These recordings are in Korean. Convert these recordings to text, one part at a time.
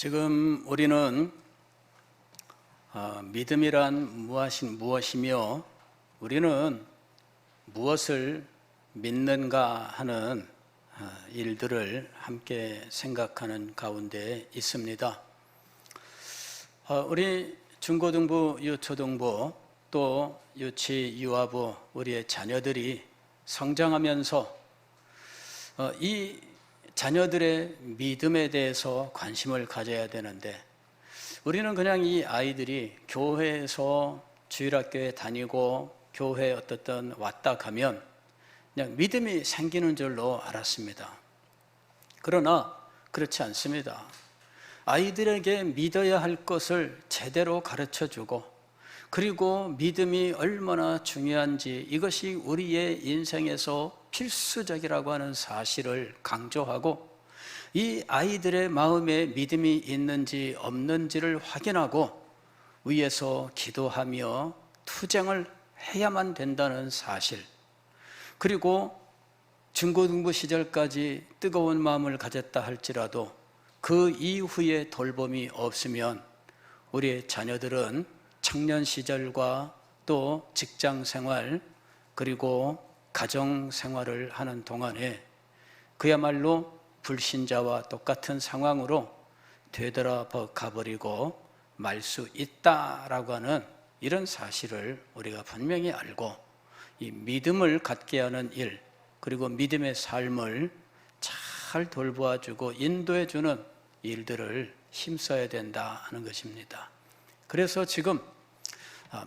지금 우리는 믿음이란 무엇이며 우리는 무엇을 믿는가 하는 일들을 함께 생각하는 가운데 있습니다. 우리 중고등부, 유초등부, 또 유치, 유아부 우리의 자녀들이 성장하면서 이 자녀들의 믿음에 대해서 관심을 가져야 되는데, 우리는 그냥 이 아이들이 교회에서 주일학교에 다니고 교회에 어떻든 왔다 가면 그냥 믿음이 생기는 줄로 알았습니다. 그러나 그렇지 않습니다. 아이들에게 믿어야 할 것을 제대로 가르쳐주고, 그리고 믿음이 얼마나 중요한지, 이것이 우리의 인생에서 필수적이라고 하는 사실을 강조하고, 이 아이들의 마음에 믿음이 있는지 없는지를 확인하고 위에서 기도하며 투쟁을 해야만 된다는 사실, 그리고 중고등부 시절까지 뜨거운 마음을 가졌다 할지라도 그 이후에 돌봄이 없으면 우리의 자녀들은 청년 시절과 또 직장 생활, 그리고 가정 생활을 하는 동안에 그야말로 불신자와 똑같은 상황으로 되돌아가 버리고 말 수 있다라고 하는 이런 사실을 우리가 분명히 알고, 이 믿음을 갖게 하는 일, 그리고 믿음의 삶을 잘 돌보아주고 인도해주는 일들을 힘써야 된다 하는 것입니다. 그래서 지금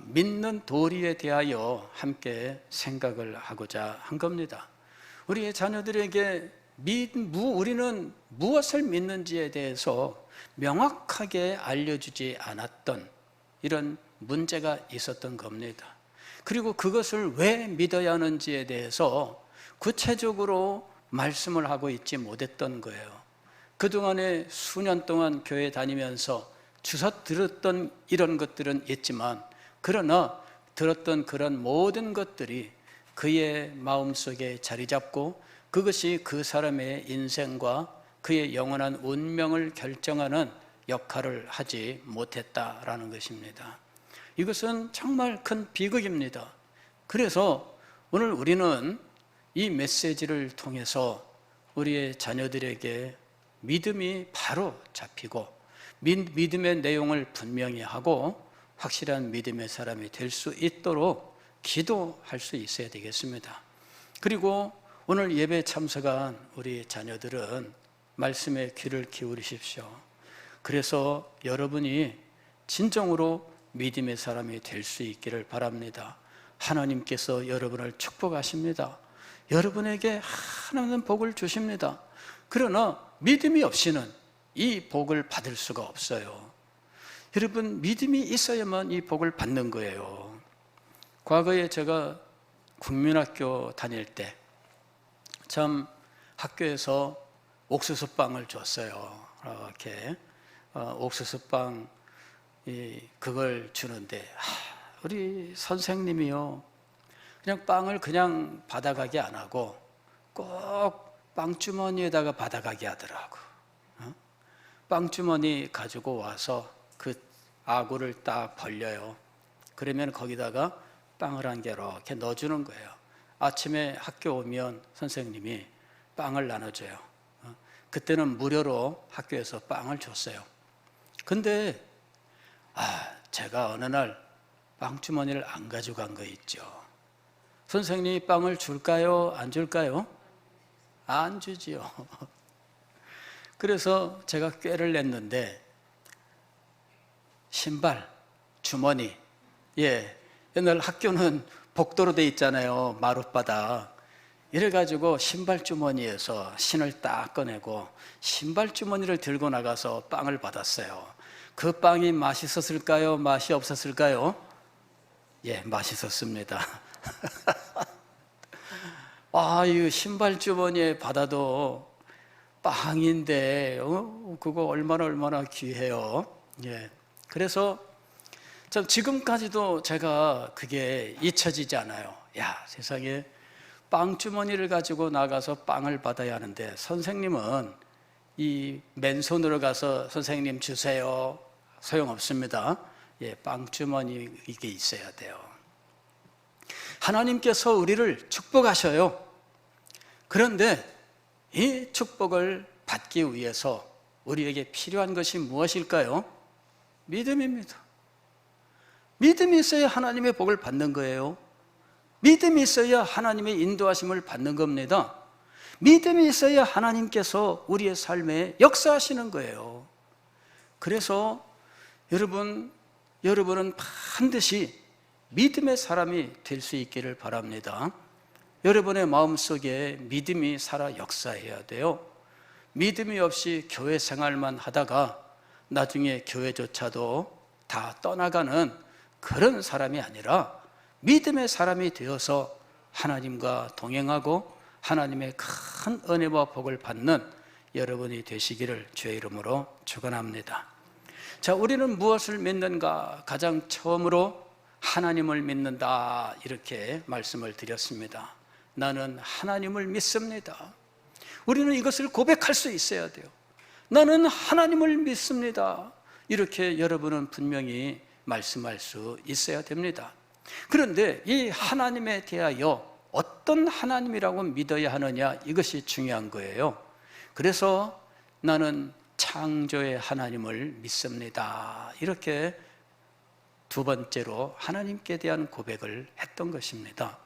믿는 도리에 대하여 함께 생각을 하고자 한 겁니다. 우리의 자녀들에게 우리는 무엇을 믿는지에 대해서 명확하게 알려주지 않았던 이런 문제가 있었던 겁니다. 그리고 그것을 왜 믿어야 하는지에 대해서 구체적으로 말씀을 하고 있지 못했던 거예요. 그동안에 수년 동안 교회 다니면서 주워 들었던 이런 것들은 있지만, 그러나 들었던 그런 모든 것들이 그의 마음속에 자리 잡고 그것이 그 사람의 인생과 그의 영원한 운명을 결정하는 역할을 하지 못했다라는 것입니다. 이것은 정말 큰 비극입니다. 그래서 오늘 우리는 이 메시지를 통해서 우리의 자녀들에게 믿음이 바로 잡히고 믿음의 내용을 분명히 하고 확실한 믿음의 사람이 될 수 있도록 기도할 수 있어야 되겠습니다. 그리고 오늘 예배에 참석한 우리 자녀들은 말씀에 귀를 기울이십시오. 그래서 여러분이 진정으로 믿음의 사람이 될 수 있기를 바랍니다. 하나님께서 여러분을 축복하십니다. 여러분에게 하나님은 복을 주십니다. 그러나 믿음이 없이는 이 복을 받을 수가 없어요. 여러분, 믿음이 있어야만 이 복을 받는 거예요. 과거에 제가 국민학교 다닐 때 참 학교에서 옥수수빵을 줬어요. 이렇게 옥수수빵 그걸 주는데 우리 선생님이요, 그냥 빵을 그냥 받아가게 안 하고 꼭 빵주머니에다가 받아가게 하더라고. 빵주머니 가지고 와서 그 아구를 딱 벌려요. 그러면 거기다가 빵을 한 개 이렇게 넣어주는 거예요. 아침에 학교 오면 선생님이 빵을 나눠줘요. 그때는 무료로 학교에서 빵을 줬어요. 근데 제가 어느 날 빵주머니를 안 가져간 거 있죠. 선생님이 빵을 줄까요? 안 줄까요? 안 주지요. 그래서 제가 꾀를 냈는데, 신발, 주머니, 옛날 학교는 복도로 돼 있잖아요. 마룻바닥. 이래가지고 신발 주머니에서 신을 딱 꺼내고 신발 주머니를 들고 나가서 빵을 받았어요. 그 빵이 맛있었을까요? 맛이 없었을까요? 맛있었습니다. 이 신발 주머니에 받아도 빵인데 그거 얼마나 귀해요. 그래서 참 지금까지도 제가 그게 잊혀지지 않아요. 세상에 빵주머니를 가지고 나가서 빵을 받아야 하는데 선생님은 이 맨손으로 가서 선생님 주세요, 소용없습니다. 빵주머니 이게 있어야 돼요. 하나님께서 우리를 축복하셔요. 그런데 이 축복을 받기 위해서 우리에게 필요한 것이 무엇일까요? 믿음입니다. 믿음이 있어야 하나님의 복을 받는 거예요. 믿음이 있어야 하나님의 인도하심을 받는 겁니다. 믿음이 있어야 하나님께서 우리의 삶에 역사하시는 거예요. 그래서 여러분은 반드시 믿음의 사람이 될 수 있기를 바랍니다. 여러분의 마음속에 믿음이 살아 역사해야 돼요. 믿음이 없이 교회 생활만 하다가 나중에 교회조차도 다 떠나가는 그런 사람이 아니라 믿음의 사람이 되어서 하나님과 동행하고 하나님의 큰 은혜와 복을 받는 여러분이 되시기를 주의 이름으로 축원합니다. 자, 우리는 무엇을 믿는가? 가장 처음으로 하나님을 믿는다, 이렇게 말씀을 드렸습니다. 나는 하나님을 믿습니다. 우리는 이것을 고백할 수 있어야 돼요. 나는 하나님을 믿습니다. 이렇게 여러분은 분명히 말씀할 수 있어야 됩니다. 그런데 이 하나님에 대하여 어떤 하나님이라고 믿어야 하느냐, 이것이 중요한 거예요. 그래서 나는 창조의 하나님을 믿습니다, 이렇게 두 번째로 하나님께 대한 고백을 했던 것입니다.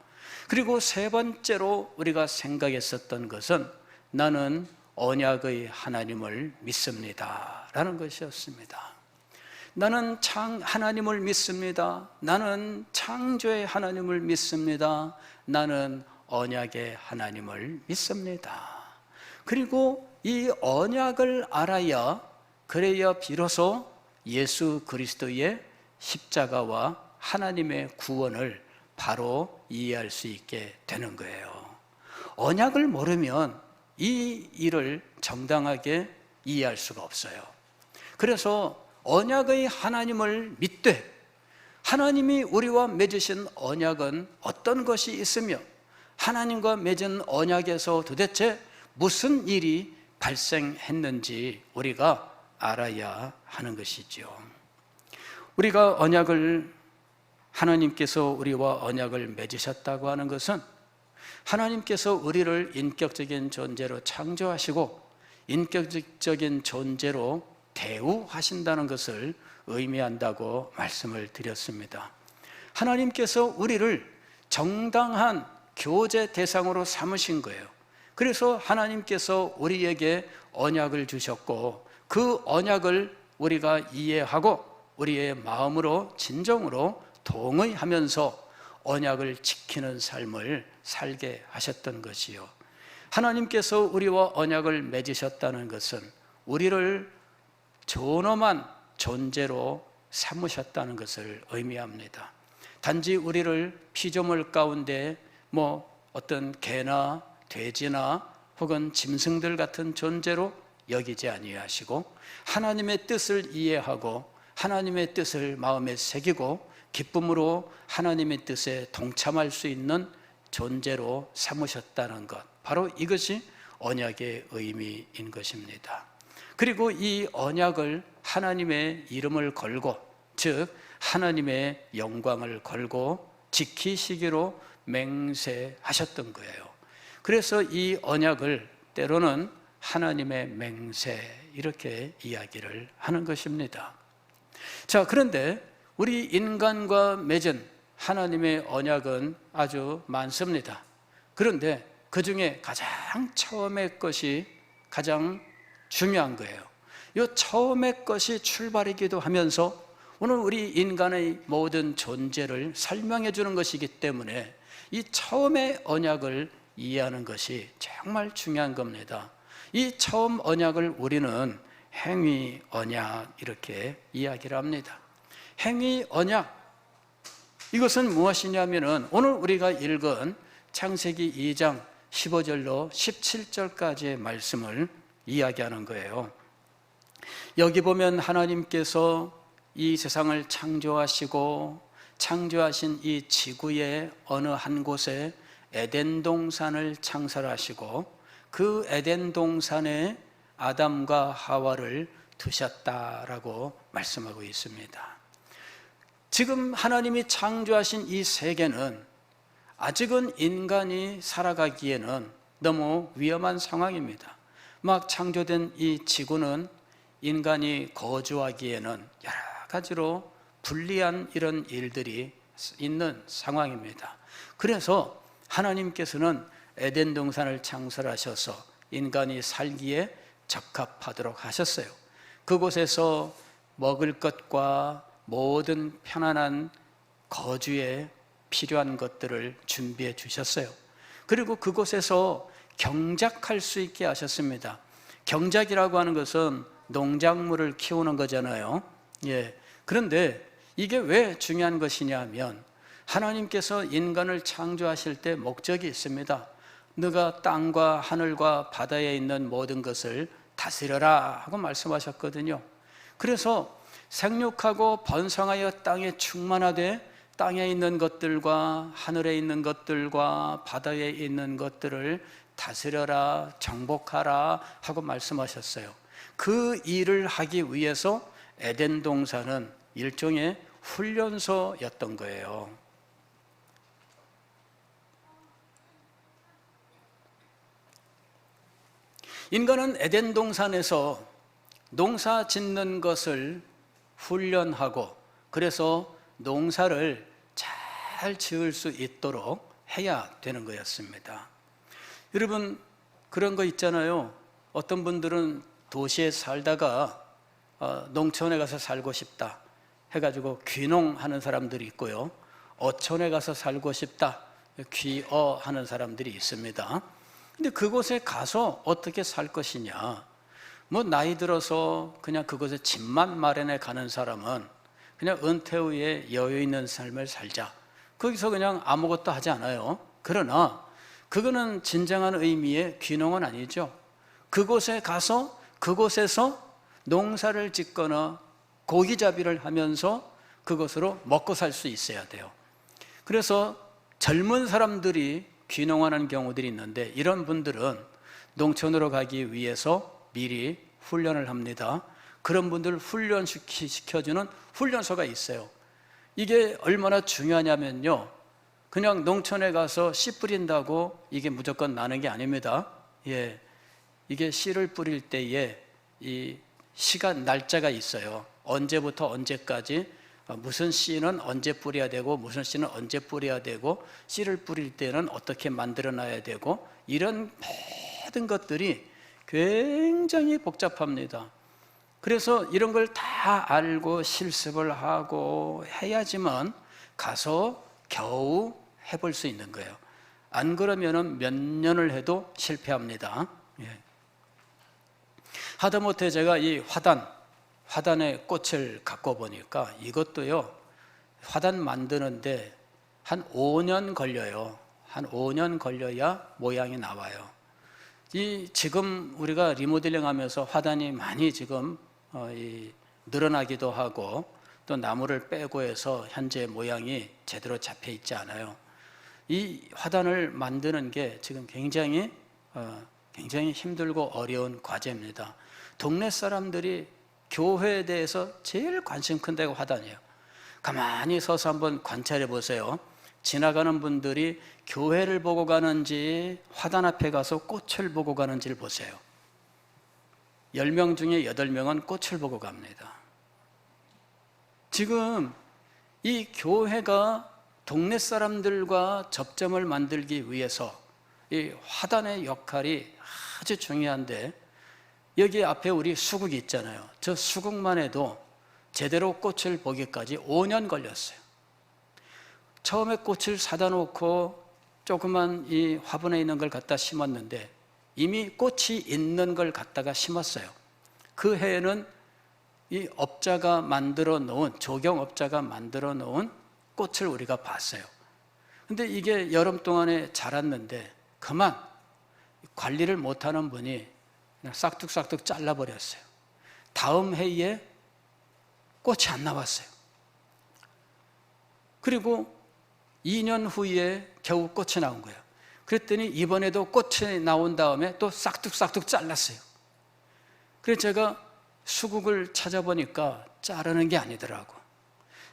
그리고 세 번째로 우리가 생각했었던 것은 나는 언약의 하나님을 믿습니다 라는 것이었습니다. 나는 하나님을 믿습니다. 나는 창조의 하나님을 믿습니다. 나는 언약의 하나님을 믿습니다. 그리고 이 언약을 알아야, 그래야 비로소 예수 그리스도의 십자가와 하나님의 구원을 바로 이해할 수 있게 되는 거예요. 언약을 모르면 이 일을 정당하게 이해할 수가 없어요. 그래서 언약의 하나님을 믿되 하나님이 우리와 맺으신 언약은 어떤 것이 있으며 하나님과 맺은 언약에서 도대체 무슨 일이 발생했는지 우리가 알아야 하는 것이죠. 우리가 하나님께서 우리와 언약을 맺으셨다고 하는 것은 하나님께서 우리를 인격적인 존재로 창조하시고 인격적인 존재로 대우하신다는 것을 의미한다고 말씀을 드렸습니다. 하나님께서 우리를 정당한 교제 대상으로 삼으신 거예요. 그래서 하나님께서 우리에게 언약을 주셨고 그 언약을 우리가 이해하고 우리의 마음으로 진정으로 동의하면서 언약을 지키는 삶을 살게 하셨던 것이요, 하나님께서 우리와 언약을 맺으셨다는 것은 우리를 존엄한 존재로 삼으셨다는 것을 의미합니다. 단지 우리를 피조물 가운데 어떤 개나 돼지나 혹은 짐승들 같은 존재로 여기지 아니하시고 하나님의 뜻을 이해하고 하나님의 뜻을 마음에 새기고 기쁨으로 하나님의 뜻에 동참할 수 있는 존재로 삼으셨다는 것, 바로 이것이 언약의 의미인 것입니다. 그리고 이 언약을 하나님의 이름을 걸고, 즉 하나님의 영광을 걸고 지키시기로 맹세하셨던 거예요. 그래서 이 언약을 때로는 하나님의 맹세, 이렇게 이야기를 하는 것입니다. 자, 그런데 우리 인간과 맺은 하나님의 언약은 아주 많습니다. 그런데 그 중에 가장 처음의 것이 가장 중요한 거예요. 이 처음의 것이 출발이기도 하면서 오늘 우리 인간의 모든 존재를 설명해 주는 것이기 때문에 이 처음의 언약을 이해하는 것이 정말 중요한 겁니다. 이 처음 언약을 우리는 행위 언약, 이렇게 이야기를 합니다. 행위 언약, 이것은 무엇이냐면은 오늘 우리가 읽은 창세기 2장 15절로 17절까지의 말씀을 이야기하는 거예요. 여기 보면 하나님께서 이 세상을 창조하시고 창조하신 이 지구의 어느 한 곳에 에덴 동산을 창설하시고 그 에덴 동산에 아담과 하와를 두셨다라고 말씀하고 있습니다. 지금 하나님이 창조하신 이 세계는 아직은 인간이 살아가기에는 너무 위험한 상황입니다. 막 창조된 이 지구는 인간이 거주하기에는 여러 가지로 불리한 이런 일들이 있는 상황입니다. 그래서 하나님께서는 에덴 동산을 창설하셔서 인간이 살기에 적합하도록 하셨어요. 그곳에서 먹을 것과 모든 편안한 거주에 필요한 것들을 준비해 주셨어요. 그리고 그곳에서 경작할 수 있게 하셨습니다. 경작이라고 하는 것은 농작물을 키우는 거잖아요. 그런데 이게 왜 중요한 것이냐 하면 하나님께서 인간을 창조하실 때 목적이 있습니다. 너가 땅과 하늘과 바다에 있는 모든 것을 다스려라 하고 말씀하셨거든요. 그래서 생육하고 번성하여 땅에 충만하되 땅에 있는 것들과 하늘에 있는 것들과 바다에 있는 것들을 다스려라, 정복하라 하고 말씀하셨어요. 그 일을 하기 위해서 에덴 동산은 일종의 훈련소였던 거예요. 인간은 에덴 동산에서 농사 짓는 것을 훈련하고 그래서 농사를 잘 지을 수 있도록 해야 되는 거였습니다. 여러분, 그런 거 있잖아요. 어떤 분들은 도시에 살다가 농촌에 가서 살고 싶다 해가지고 귀농하는 사람들이 있고요, 어촌에 가서 살고 싶다 귀어하는 사람들이 있습니다. 근데 그곳에 가서 어떻게 살 것이냐, 뭐 나이 들어서 그냥 그곳에 집만 마련해 가는 사람은 그냥 은퇴 후에 여유 있는 삶을 살자, 거기서 그냥 아무것도 하지 않아요. 그러나 그거는 진정한 의미의 귀농은 아니죠. 그곳에 가서 그곳에서 농사를 짓거나 고기잡이를 하면서 그것으로 먹고 살 수 있어야 돼요. 그래서 젊은 사람들이 귀농하는 경우들이 있는데 이런 분들은 농촌으로 가기 위해서 미리 훈련을 합니다. 그런 분들을 훈련시켜주는 훈련소가 있어요. 이게 얼마나 중요하냐면요, 그냥 농촌에 가서 씨 뿌린다고 이게 무조건 나는 게 아닙니다. 이게 씨를 뿌릴 때에 이 시간 날짜가 있어요. 언제부터 언제까지 무슨 씨는 언제 뿌려야 되고 무슨 씨는 언제 뿌려야 되고 씨를 뿌릴 때는 어떻게 만들어 놔야 되고, 이런 모든 것들이 굉장히 복잡합니다. 그래서 이런 걸 다 알고 실습을 하고 해야지만 가서 겨우 해볼 수 있는 거예요. 안 그러면은 몇 년을 해도 실패합니다. 하다못해 제가 이 화단의 꽃을 갖고 보니까 이것도요, 화단 만드는데 한 5년 걸려요. 한 5년 걸려야 모양이 나와요. 지금 우리가 리모델링 하면서 화단이 많이 지금 늘어나기도 하고 또 나무를 빼고 해서 현재 모양이 제대로 잡혀 있지 않아요. 이 화단을 만드는 게 지금 굉장히 힘들고 어려운 과제입니다. 동네 사람들이 교회에 대해서 제일 관심 큰 데가 화단이에요. 가만히 서서 한번 관찰해 보세요. 지나가는 분들이 교회를 보고 가는지 화단 앞에 가서 꽃을 보고 가는지를 보세요. 10명 중에 8명은 꽃을 보고 갑니다. 지금 이 교회가 동네 사람들과 접점을 만들기 위해서 이 화단의 역할이 아주 중요한데, 여기 앞에 우리 수국이 있잖아요. 저 수국만 해도 제대로 꽃을 보기까지 5년 걸렸어요. 처음에 꽃을 사다 놓고 조그만 이 화분에 있는 걸 갖다 심었는데 이미 꽃이 있는 걸 갖다가 심었어요. 그 해에는 이 업자가 만들어 놓은, 조경업자가 만들어 놓은 꽃을 우리가 봤어요. 근데 이게 여름 동안에 자랐는데 그만 관리를 못하는 분이 그냥 싹둑싹둑 잘라버렸어요. 다음 해에 꽃이 안 나왔어요. 그리고 2년 후에 겨우 꽃이 나온 거예요. 그랬더니 이번에도 꽃이 나온 다음에 또 싹둑싹둑 잘랐어요. 그래서 제가 수국을 찾아보니까 자르는 게 아니더라고.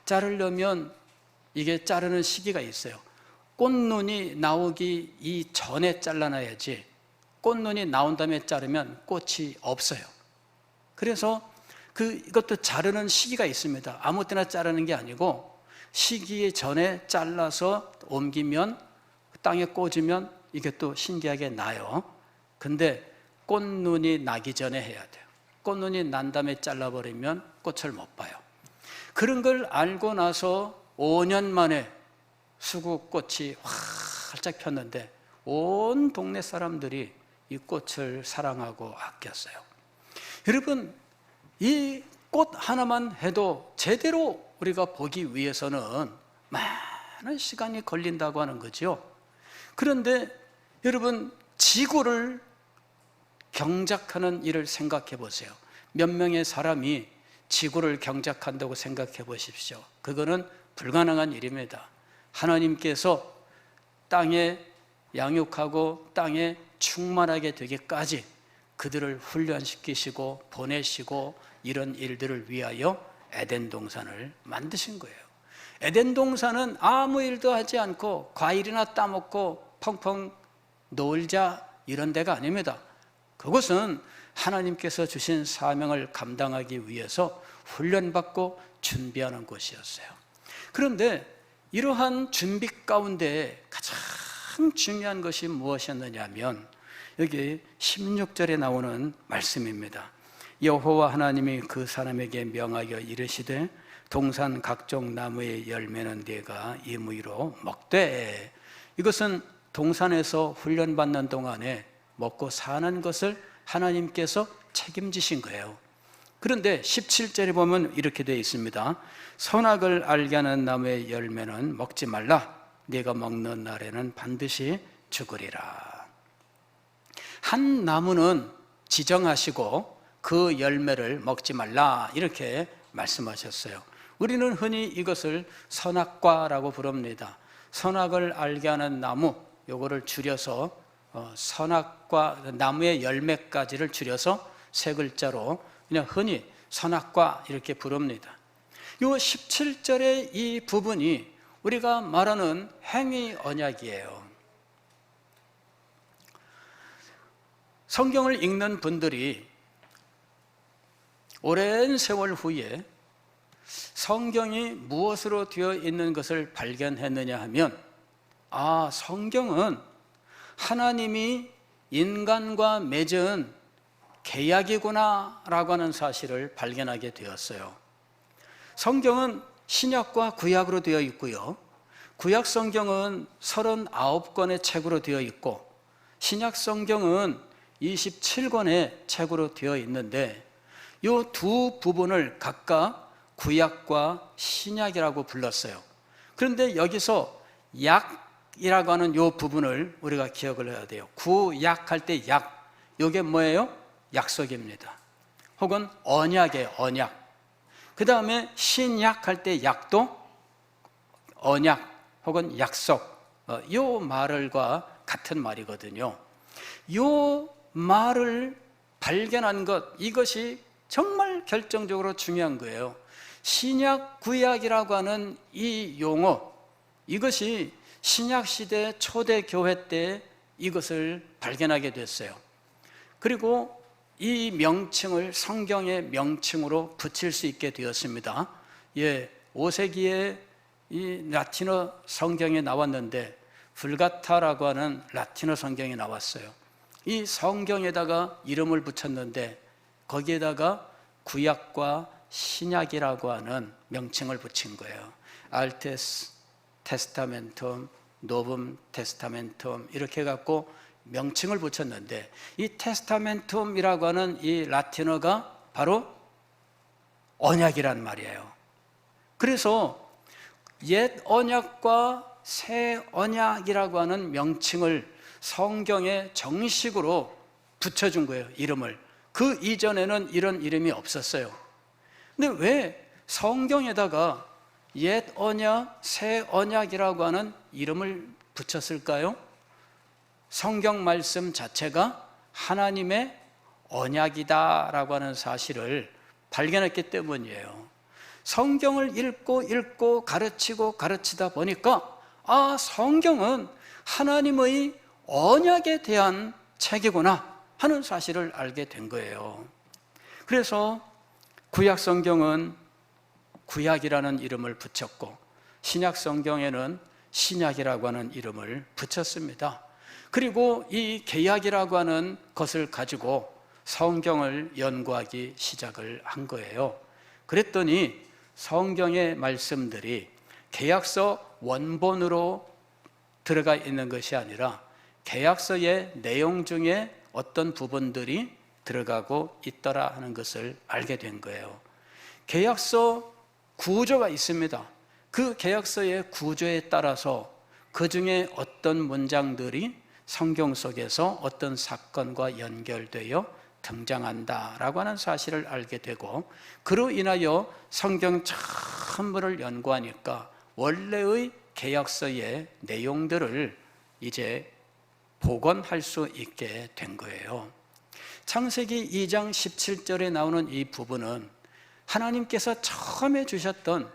자르려면 이게 자르는 시기가 있어요. 꽃눈이 나오기 이전에 잘라놔야지, 꽃눈이 나온 다음에 자르면 꽃이 없어요. 그래서 이것도 자르는 시기가 있습니다. 아무 때나 자르는 게 아니고 시기 전에 잘라서 옮기면, 땅에 꽂으면 이게 또 신기하게 나요. 근데 꽃눈이 나기 전에 해야 돼요. 꽃눈이 난 다음에 잘라버리면 꽃을 못 봐요. 그런 걸 알고 나서 5년 만에 수국꽃이 활짝 폈는데 온 동네 사람들이 이 꽃을 사랑하고 아꼈어요. 여러분, 이 꽃 하나만 해도 제대로 우리가 보기 위해서는 많은 시간이 걸린다고 하는 거죠. 그런데 여러분, 지구를 경작하는 일을 생각해 보세요. 몇 명의 사람이 지구를 경작한다고 생각해 보십시오. 그거는 불가능한 일입니다. 하나님께서 땅에 양육하고 땅에 충만하게 되기까지 그들을 훈련시키시고 보내시고 이런 일들을 위하여 에덴 동산을 만드신 거예요. 에덴 동산은 아무 일도 하지 않고 과일이나 따먹고 펑펑 놀자 이런 데가 아닙니다. 그것은 하나님께서 주신 사명을 감당하기 위해서 훈련받고 준비하는 곳이었어요. 그런데 이러한 준비 가운데 가장 중요한 것이 무엇이었느냐 하면 여기 16절에 나오는 말씀입니다. 여호와 하나님이 그 사람에게 명하여 이르시되 동산 각종 나무의 열매는 네가 임의로 먹되. 이것은 동산에서 훈련받는 동안에 먹고 사는 것을 하나님께서 책임지신 거예요. 그런데 17절에 보면 이렇게 되어 있습니다. 선악을 알게 하는 나무의 열매는 먹지 말라. 네가 먹는 날에는 반드시 죽으리라. 한 나무는 지정하시고 그 열매를 먹지 말라 이렇게 말씀하셨어요. 우리는 흔히 이것을 선악과라고 부릅니다. 선악을 알게 하는 나무, 요거를 줄여서 선악과, 나무의 열매까지를 줄여서 세 글자로 그냥 흔히 선악과 이렇게 부릅니다. 요 17절의 이 부분이 우리가 말하는 행위 언약이에요. 성경을 읽는 분들이 오랜 세월 후에 성경이 무엇으로 되어 있는 것을 발견했느냐 하면, 성경은 하나님이 인간과 맺은 계약이구나 라고 하는 사실을 발견하게 되었어요. 성경은 신약과 구약으로 되어 있고요, 구약 성경은 39권의 책으로 되어 있고 신약 성경은 27권의 책으로 되어 있는데, 이 두 부분을 각각 구약과 신약이라고 불렀어요. 그런데 여기서 약이라고 하는 이 부분을 우리가 기억을 해야 돼요. 구약할 때 약, 이게 뭐예요? 약속입니다. 혹은 언약이에요. 언약. 그 다음에 신약할 때 약도 언약 혹은 약속, 이 말과 같은 말이거든요. 이 말을 발견한 것, 이것이 정말 결정적으로 중요한 거예요. 신약, 구약이라고 하는 이 용어, 이것이 신약시대 초대교회 때 이것을 발견하게 됐어요. 그리고 이 명칭을 성경의 명칭으로 붙일 수 있게 되었습니다. 5세기에 이 라틴어 성경에 나왔는데 불가타라고 하는 라틴어 성경이 나왔어요. 이 성경에다가 이름을 붙였는데 거기에다가 구약과 신약이라고 하는 명칭을 붙인 거예요. 알테스 테스타멘텀, 노붐 테스타멘텀 이렇게 해갖고 명칭을 붙였는데, 이 테스타멘텀이라고 하는 이 라틴어가 바로 언약이란 말이에요. 그래서 옛 언약과 새 언약이라고 하는 명칭을 성경에 정식으로 붙여준 거예요, 이름을. 그 이전에는 이런 이름이 없었어요. 근데 왜 성경에다가 옛 언약, 새 언약이라고 하는 이름을 붙였을까요? 성경 말씀 자체가 하나님의 언약이다라고 하는 사실을 발견했기 때문이에요. 성경을 읽고 가르치다 보니까 성경은 하나님의 언약에 대한 책이구나 하는 사실을 알게 된 거예요. 그래서 구약 성경은 구약이라는 이름을 붙였고 신약 성경에는 신약이라고 하는 이름을 붙였습니다. 그리고 이 개약이라고 하는 것을 가지고 성경을 연구하기 시작을 한 거예요. 그랬더니 성경의 말씀들이 개약서 원본으로 들어가 있는 것이 아니라 개약서의 내용 중에 어떤 부분들이 들어가고 있더라 하는 것을 알게 된 거예요. 개약서 구조가 있습니다. 그 개약서의 구조에 따라서 그 중에 어떤 문장들이 성경 속에서 어떤 사건과 연결되어 등장한다라고 하는 사실을 알게 되고, 그로 인하여 성경 전부를 연구하니까 원래의 개약서의 내용들을 이제 복원할 수 있게 된 거예요. 창세기 2장 17절에 나오는 이 부분은 하나님께서 처음에 주셨던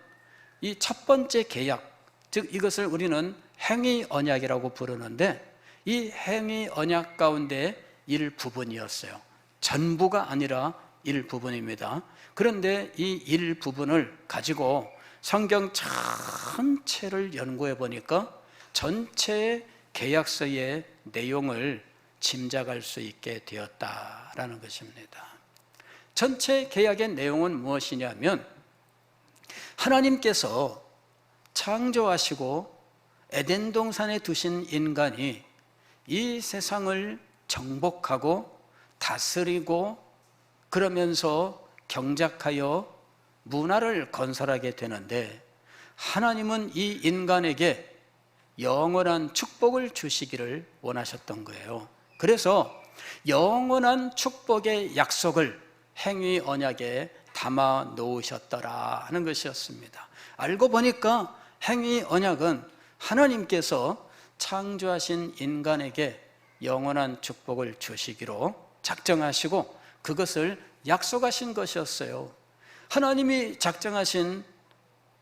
이 첫 번째 계약, 즉 이것을 우리는 행위 언약이라고 부르는데, 이 행위 언약 가운데 일부분이었어요. 전부가 아니라 일부분입니다. 그런데 이 일부분을 가지고 성경 전체를 연구해 보니까 전체의 계약서의 내용을 짐작할 수 있게 되었다라는 것입니다. 전체 계약의 내용은 무엇이냐면, 하나님께서 창조하시고 에덴 동산에 두신 인간이 이 세상을 정복하고 다스리고 그러면서 경작하여 문화를 건설하게 되는데, 하나님은 이 인간에게 영원한 축복을 주시기를 원하셨던 거예요. 그래서 영원한 축복의 약속을 행위 언약에 담아 놓으셨더라 하는 것이었습니다. 알고 보니까 행위 언약은 하나님께서 창조하신 인간에게 영원한 축복을 주시기로 작정하시고 그것을 약속하신 것이었어요. 하나님이 작정하신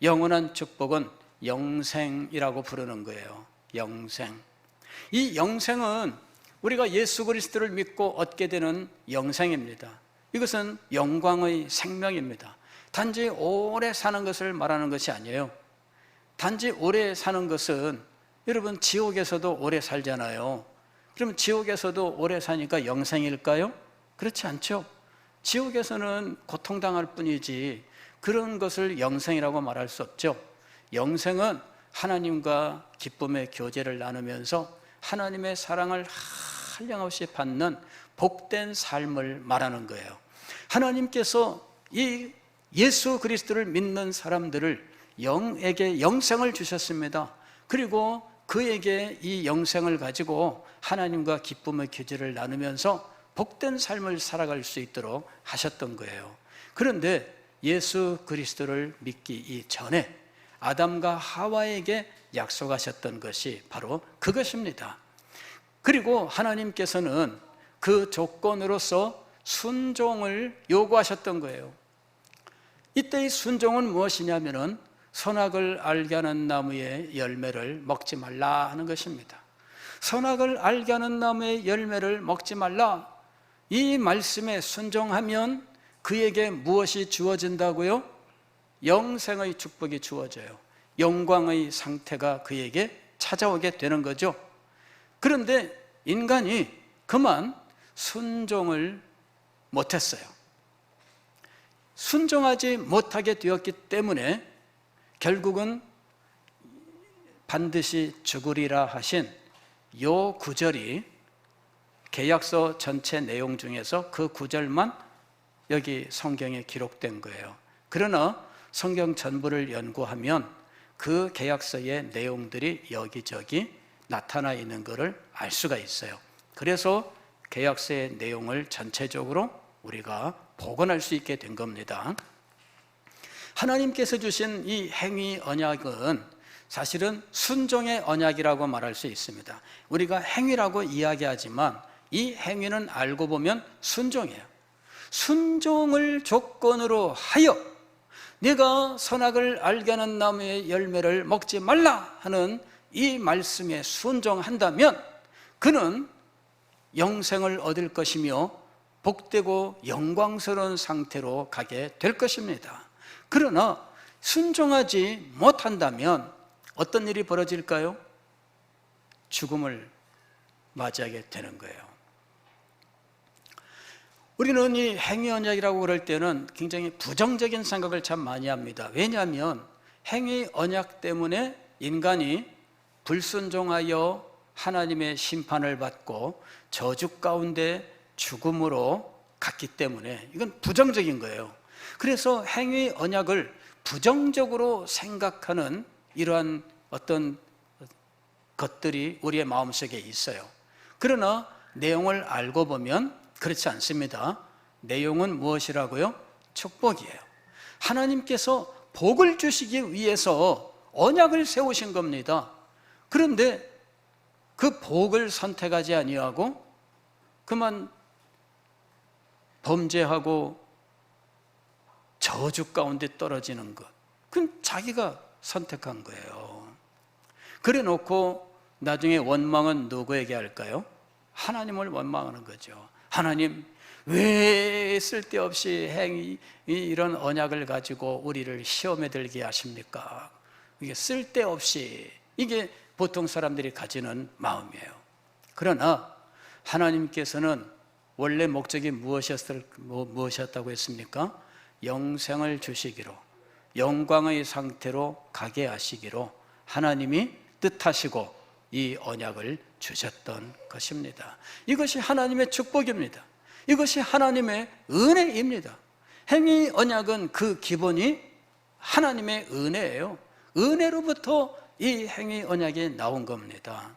영원한 축복은 영생이라고 부르는 거예요. 영생. 이 영생은 우리가 예수 그리스도를 믿고 얻게 되는 영생입니다. 이것은 영광의 생명입니다. 단지 오래 사는 것을 말하는 것이 아니에요. 단지 오래 사는 것은, 여러분 지옥에서도 오래 살잖아요. 그럼 지옥에서도 오래 사니까 영생일까요? 그렇지 않죠. 지옥에서는 고통당할 뿐이지 그런 것을 영생이라고 말할 수 없죠. 영생은 하나님과 기쁨의 교제를 나누면서 하나님의 사랑을 한량없이 받는 복된 삶을 말하는 거예요. 하나님께서 이 예수 그리스도를 믿는 사람들을 영에게 영생을 주셨습니다. 그리고 그에게 이 영생을 가지고 하나님과 기쁨의 교제를 나누면서 복된 삶을 살아갈 수 있도록 하셨던 거예요. 그런데 예수 그리스도를 믿기 이전에 아담과 하와에게 약속하셨던 것이 바로 그것입니다. 그리고 하나님께서는 그 조건으로서 순종을 요구하셨던 거예요. 이때의 순종은 무엇이냐면은 선악을 알게 하는 나무의 열매를 먹지 말라 하는 것입니다. 선악을 알게 하는 나무의 열매를 먹지 말라, 이 말씀에 순종하면 그에게 무엇이 주어진다고요? 영생의 축복이 주어져요. 영광의 상태가 그에게 찾아오게 되는 거죠. 그런데 인간이 그만 순종을 못했어요. 순종하지 못하게 되었기 때문에 결국은 반드시 죽으리라 하신 요 구절이 계약서 전체 내용 중에서 그 구절만 여기 성경에 기록된 거예요. 그러나 성경 전부를 연구하면 그 계약서의 내용들이 여기저기 나타나 있는 것을 알 수가 있어요. 그래서 계약서의 내용을 전체적으로 우리가 복원할 수 있게 된 겁니다. 하나님께서 주신 이 행위 언약은 사실은 순종의 언약이라고 말할 수 있습니다. 우리가 행위라고 이야기하지만 이 행위는 알고 보면 순종이에요. 순종을 조건으로 하여 네가 선악을 알게 하는 나무의 열매를 먹지 말라 하는 이 말씀에 순종한다면 그는 영생을 얻을 것이며 복되고 영광스러운 상태로 가게 될 것입니다. 그러나 순종하지 못한다면 어떤 일이 벌어질까요? 죽음을 맞이하게 되는 거예요. 우리는 이 행위 언약이라고 그럴 때는 굉장히 부정적인 생각을 참 많이 합니다. 왜냐하면 행위 언약 때문에 인간이 불순종하여 하나님의 심판을 받고 저주 가운데 죽음으로 갔기 때문에 이건 부정적인 거예요. 그래서 행위 언약을 부정적으로 생각하는 이러한 어떤 것들이 우리의 마음속에 있어요. 그러나 내용을 알고 보면 그렇지 않습니다. 내용은 무엇이라고요? 축복이에요. 하나님께서 복을 주시기 위해서 언약을 세우신 겁니다. 그런데 그 복을 선택하지 아니하고 그만 범죄하고 저주 가운데 떨어지는 것, 그건 자기가 선택한 거예요. 그래 놓고 나중에 원망은 누구에게 할까요? 하나님을 원망하는 거죠. 하나님, 왜 쓸데없이 이런 언약을 가지고 우리를 시험에 들게 하십니까? 이게 쓸데없이, 이게 보통 사람들이 가지는 마음이에요. 그러나 하나님께서는 원래 목적이 무엇이었다고 했습니까? 영생을 주시기로, 영광의 상태로 가게 하시기로 하나님이 뜻하시고 이 언약을 주셨던 것입니다. 이것이 하나님의 축복입니다. 이것이 하나님의 은혜입니다. 행위 언약은 그 기본이 하나님의 은혜예요. 은혜로부터 이 행위 언약이 나온 겁니다.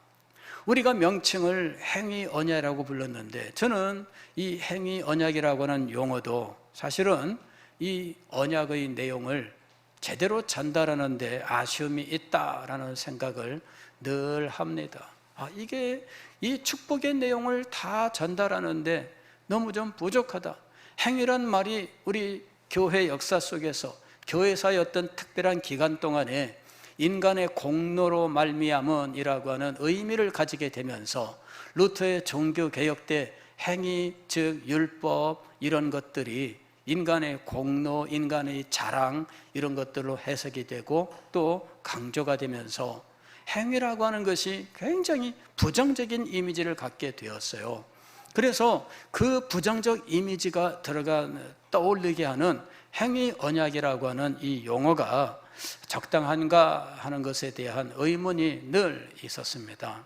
우리가 명칭을 행위 언약이라고 불렀는데 저는 이 행위 언약이라고 하는 용어도 사실은 이 언약의 내용을 제대로 전달하는데 아쉬움이 있다라는 생각을 늘 합니다. 이게 이 축복의 내용을 다 전달하는데 너무 좀 부족하다. 행위란 말이 우리 교회 역사 속에서 교회사의 어떤 특별한 기간 동안에 인간의 공로로 말미암은이라고 하는 의미를 가지게 되면서 루터의 종교개혁 때 행위, 즉 율법 이런 것들이 인간의 공로, 인간의 자랑 이런 것들로 해석이 되고 또 강조가 되면서 행위라고 하는 것이 굉장히 부정적인 이미지를 갖게 되었어요. 그래서 그 부정적 이미지가 떠올리게 하는 행위 언약이라고 하는 이 용어가 적당한가 하는 것에 대한 의문이 늘 있었습니다.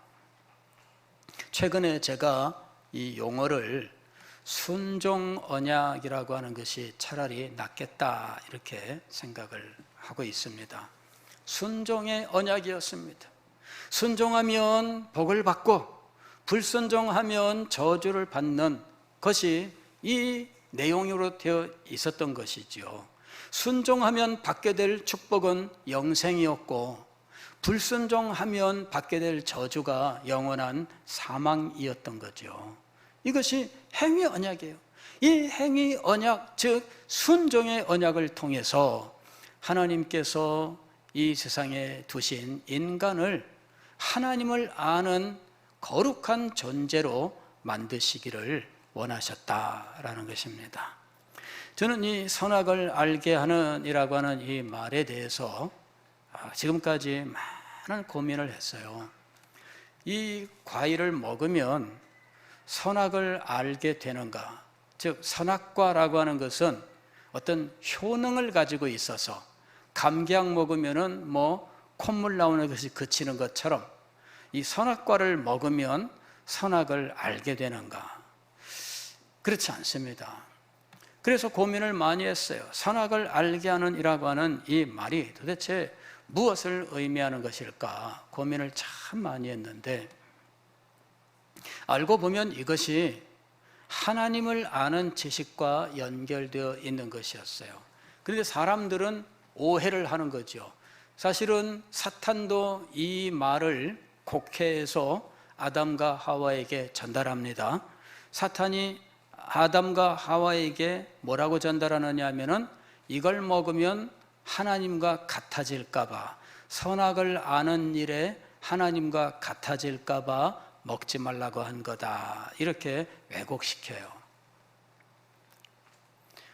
최근에 제가 이 용어를 순종 언약이라고 하는 것이 차라리 낫겠다 이렇게 생각을 하고 있습니다. 순종의 언약이었습니다. 순종하면 복을 받고 불순종하면 저주를 받는 것이 이 내용으로 되어 있었던 것이지요. 순종하면 받게 될 축복은 영생이었고 불순종하면 받게 될 저주가 영원한 사망이었던 거죠. 이것이 행위 언약이에요. 이 행위 언약, 즉 순종의 언약을 통해서 하나님께서 이 세상에 두신 인간을 하나님을 아는 거룩한 존재로 만드시기를 원하셨다라는 것입니다. 저는 이 선악을 알게 하는 이라고 하는 이 말에 대해서 지금까지 많은 고민을 했어요. 이 과일을 먹으면 선악을 알게 되는가? 즉 선악과라고 하는 것은 어떤 효능을 가지고 있어서 감기약 먹으면은 콧물 나오는 것이 그치는 것처럼 이 선악과를 먹으면 선악을 알게 되는가? 그렇지 않습니다. 그래서 고민을 많이 했어요. 선악을 알게 하는 이라고 하는 이 말이 도대체 무엇을 의미하는 것일까? 고민을 참 많이 했는데 알고 보면 이것이 하나님을 아는 지식과 연결되어 있는 것이었어요. 그런데 사람들은 오해를 하는 거죠. 사실은 사탄도 이 말을 곡해해서 아담과 하와에게 전달합니다. 사탄이 아담과 하와에게 뭐라고 전달하느냐 하면은 이걸 먹으면 하나님과 같아질까 봐, 선악을 아는 일에 하나님과 같아질까 봐 먹지 말라고 한 거다, 이렇게 왜곡시켜요.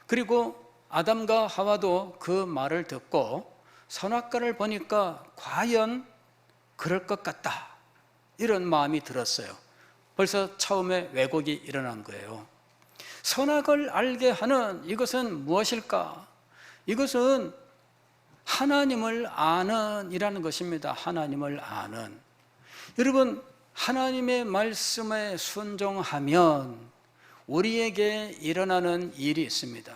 그리고 아담과 하와도 그 말을 듣고 선악과를 보니까 과연 그럴 것 같다, 이런 마음이 들었어요. 벌써 처음에 왜곡이 일어난 거예요. 선악을 알게 하는 이것은 무엇일까? 이것은 하나님을 아는 이라는 것입니다. 하나님을 아는. 여러분, 하나님의 말씀에 순종하면 우리에게 일어나는 일이 있습니다.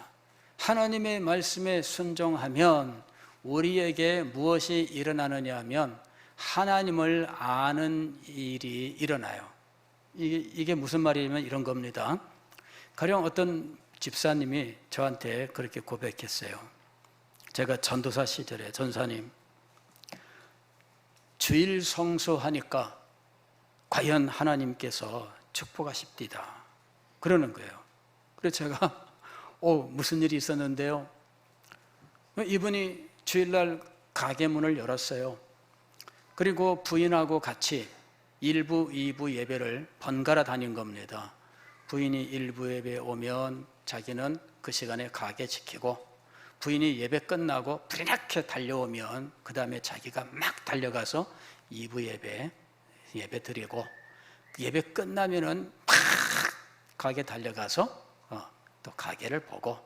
하나님의 말씀에 순종하면 우리에게 무엇이 일어나느냐 하면 하나님을 아는 일이 일어나요. 이게 무슨 말이냐면 이런 겁니다. 가령 어떤 집사님이 저한테 그렇게 고백했어요. 제가 전도사 시절에, 전사님, 주일 성수하니까 과연 하나님께서 축복하십디다, 그러는 거예요. 그래서 제가 무슨 일이 있었는데요, 이분이 주일날 가게 문을 열었어요. 그리고 부인하고 같이 1부, 2부 예배를 번갈아 다닌 겁니다. 부인이 1부 예배 오면 자기는 그 시간에 가게 지키고, 부인이 예배 끝나고 부리나게 달려오면 그 다음에 자기가 막 달려가서 2부 예배 드리고, 예배 끝나면은 막 가게 달려가서 또 가게를 보고.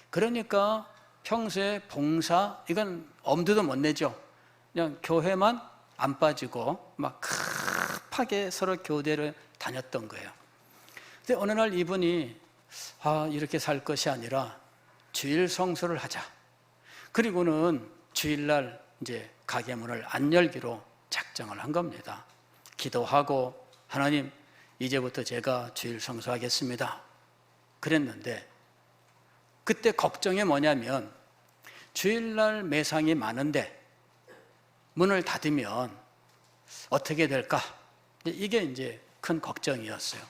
그러니까 평소에 봉사, 이건 엄두도 못 내죠. 그냥 교회만 안 빠지고 막 급하게 서로 교대를 다녔던 거예요. 근데 어느 날 이분이 이렇게 살 것이 아니라 주일 성수를 하자. 그리고는 주일날 이제 가게 문을 안 열기로 작정을 한 겁니다. 기도하고, 하나님, 이제부터 제가 주일 성수하겠습니다, 그랬는데, 그때 걱정이 뭐냐면 주일날 매상이 많은데 문을 닫으면 어떻게 될까? 이게 이제 큰 걱정이었어요.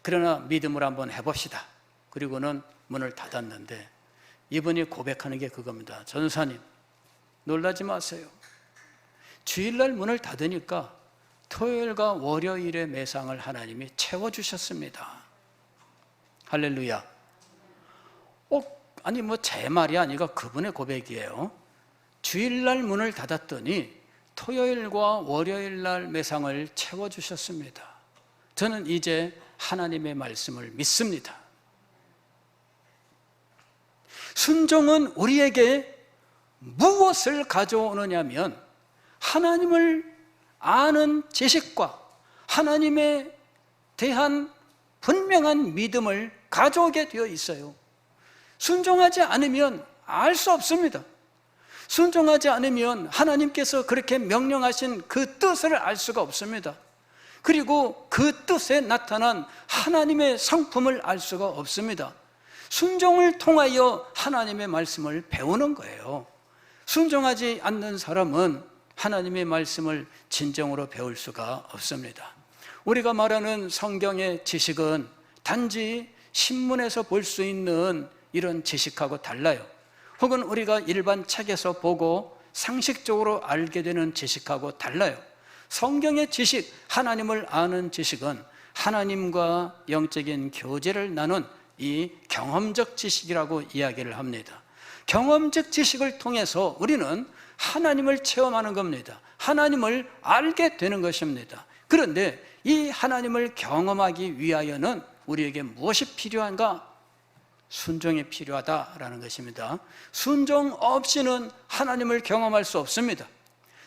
그러나 믿음을 한번 해봅시다. 그리고는 문을 닫았는데 이분이 고백하는 게 그겁니다. 전사님, 놀라지 마세요. 주일날 문을 닫으니까 토요일과 월요일의 매상을 하나님이 채워주셨습니다. 할렐루야. 아니 제 말이 아니라 그분의 고백이에요. 주일날 문을 닫았더니 토요일과 월요일날 매상을 채워주셨습니다. 저는 이제 하나님의 말씀을 믿습니다. 순종은 우리에게 무엇을 가져오느냐면 하나님을 아는 지식과 하나님에 대한 분명한 믿음을 가져오게 되어 있어요. 순종하지 않으면 알 수 없습니다. 순종하지 않으면 하나님께서 그렇게 명령하신 그 뜻을 알 수가 없습니다. 그리고 그 뜻에 나타난 하나님의 성품을 알 수가 없습니다. 순종을 통하여 하나님의 말씀을 배우는 거예요. 순종하지 않는 사람은 하나님의 말씀을 진정으로 배울 수가 없습니다. 우리가 말하는 성경의 지식은 단지 신문에서 볼 수 있는 이런 지식하고 달라요. 혹은 우리가 일반 책에서 보고 상식적으로 알게 되는 지식하고 달라요. 성경의 지식, 하나님을 아는 지식은 하나님과 영적인 교제를 나눈 이 경험적 지식이라고 이야기를 합니다. 경험적 지식을 통해서 우리는 하나님을 체험하는 겁니다. 하나님을 알게 되는 것입니다. 그런데 이 하나님을 경험하기 위하여는 우리에게 무엇이 필요한가? 순종이 필요하다라는 것입니다. 순종 없이는 하나님을 경험할 수 없습니다.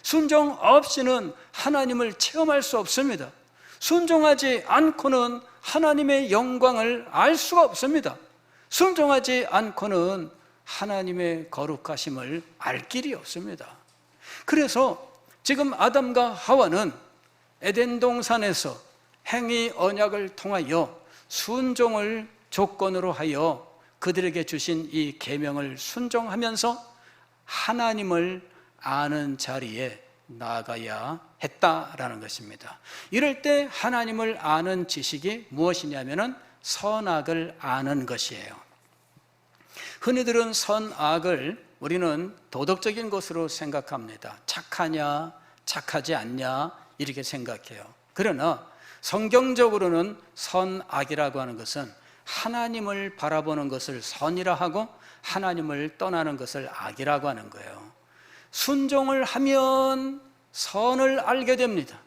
순종 없이는 하나님을 체험할 수 없습니다. 순종하지 않고는 하나님의 영광을 알 수가 없습니다. 순종하지 않고는 하나님의 거룩하심을 알 길이 없습니다. 그래서 지금 아담과 하와는 에덴 동산에서 행위 언약을 통하여 순종을 조건으로 하여 그들에게 주신 이 계명을 순종하면서 하나님을 아는 자리에 나아가야 했다라는 것입니다. 이럴 때 하나님을 아는 지식이 무엇이냐면은 선악을 아는 것이에요. 흔히들은 선악을 우리는 도덕적인 것으로 생각합니다. 착하냐, 착하지 않냐 이렇게 생각해요. 그러나 성경적으로는 선악이라고 하는 것은 하나님을 바라보는 것을 선이라 하고 하나님을 떠나는 것을 악이라고 하는 거예요. 순종을 하면 선을 알게 됩니다.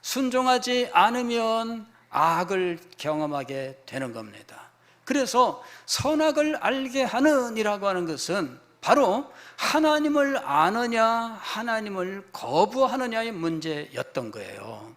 순종하지 않으면 악을 경험하게 되는 겁니다. 그래서 선악을 알게 하는 이라고 하는 것은 바로 하나님을 아느냐 하나님을 거부하느냐의 문제였던 거예요.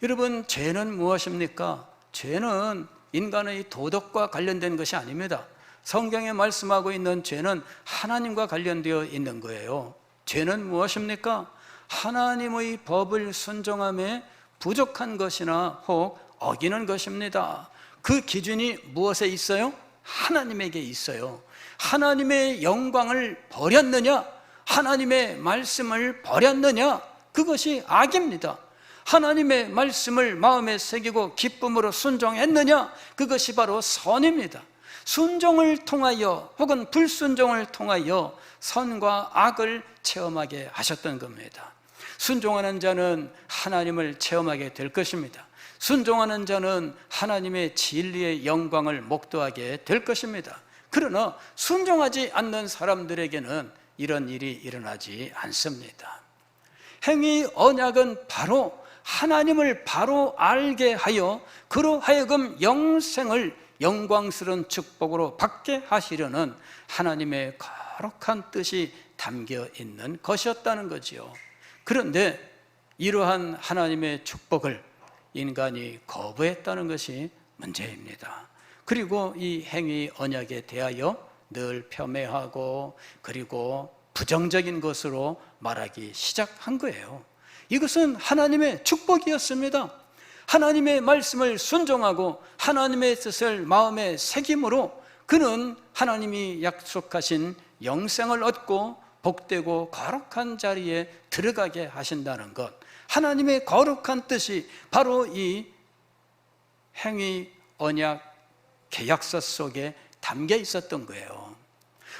여러분, 죄는 무엇입니까? 죄는 인간의 도덕과 관련된 것이 아닙니다. 성경에 말씀하고 있는 죄는 하나님과 관련되어 있는 거예요. 죄는 무엇입니까? 하나님의 법을 순종함에 부족한 것이나 혹 어기는 것입니다. 그 기준이 무엇에 있어요? 하나님에게 있어요. 하나님의 영광을 버렸느냐? 하나님의 말씀을 버렸느냐? 그것이 악입니다. 하나님의 말씀을 마음에 새기고 기쁨으로 순종했느냐? 그것이 바로 선입니다. 순종을 통하여 혹은 불순종을 통하여 선과 악을 체험하게 하셨던 겁니다. 순종하는 자는 하나님을 체험하게 될 것입니다. 순종하는 자는 하나님의 진리의 영광을 목도하게 될 것입니다. 그러나 순종하지 않는 사람들에게는 이런 일이 일어나지 않습니다. 행위 언약은 바로 하나님을 바로 알게 하여 그로 하여금 영생을 영광스러운 축복으로 받게 하시려는 하나님의 거룩한 뜻이 담겨 있는 것이었다는 거지요. 그런데 이러한 하나님의 축복을 인간이 거부했다는 것이 문제입니다. 그리고 이 행위 언약에 대하여 늘 폄훼하고 그리고 부정적인 것으로 말하기 시작한 거예요. 이것은 하나님의 축복이었습니다. 하나님의 말씀을 순종하고 하나님의 뜻을 마음에 새김으로 그는 하나님이 약속하신 영생을 얻고 복되고 거룩한 자리에 들어가게 하신다는 것, 하나님의 거룩한 뜻이 바로 이 행위 언약 계약서 속에 담겨 있었던 거예요.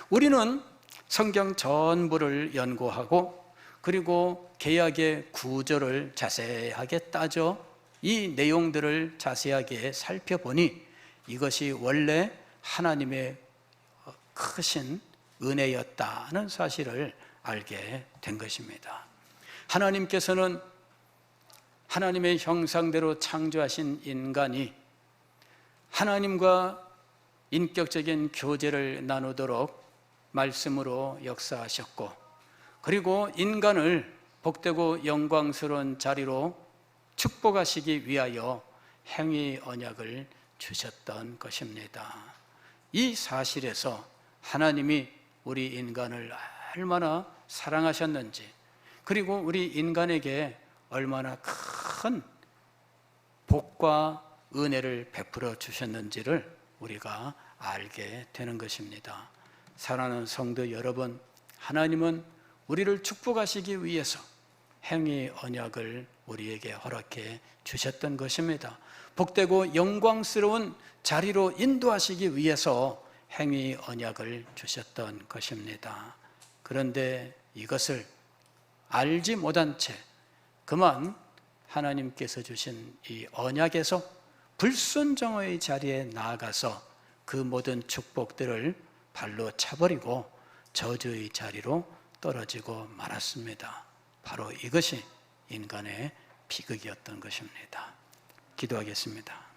우리는 성경 전부를 연구하고 그리고 계약의 구조를 자세하게 따져 이 내용들을 자세하게 살펴보니 이것이 원래 하나님의 크신 은혜였다는 사실을 알게 된 것입니다. 하나님께서는 하나님의 형상대로 창조하신 인간이 하나님과 인격적인 교제를 나누도록 말씀으로 역사하셨고 그리고 인간을 복되고 영광스러운 자리로 축복하시기 위하여 행위 언약을 주셨던 것입니다. 이 사실에서 하나님이 우리 인간을 얼마나 사랑하셨는지 그리고 우리 인간에게 얼마나 큰 복과 은혜를 베풀어 주셨는지를 우리가 알게 되는 것입니다. 사랑하는 성도 여러분, 하나님은 우리를 축복하시기 위해서 행위 언약을 우리에게 허락해 주셨던 것입니다. 복되고 영광스러운 자리로 인도하시기 위해서 행위 언약을 주셨던 것입니다. 그런데 이것을 알지 못한 채 그만 하나님께서 주신 이 언약에서 불순종의 자리에 나아가서 그 모든 축복들을 발로 차버리고 저주의 자리로 떨어지고 말았습니다. 바로 이것이 인간의 비극이었던 것입니다. 기도하겠습니다.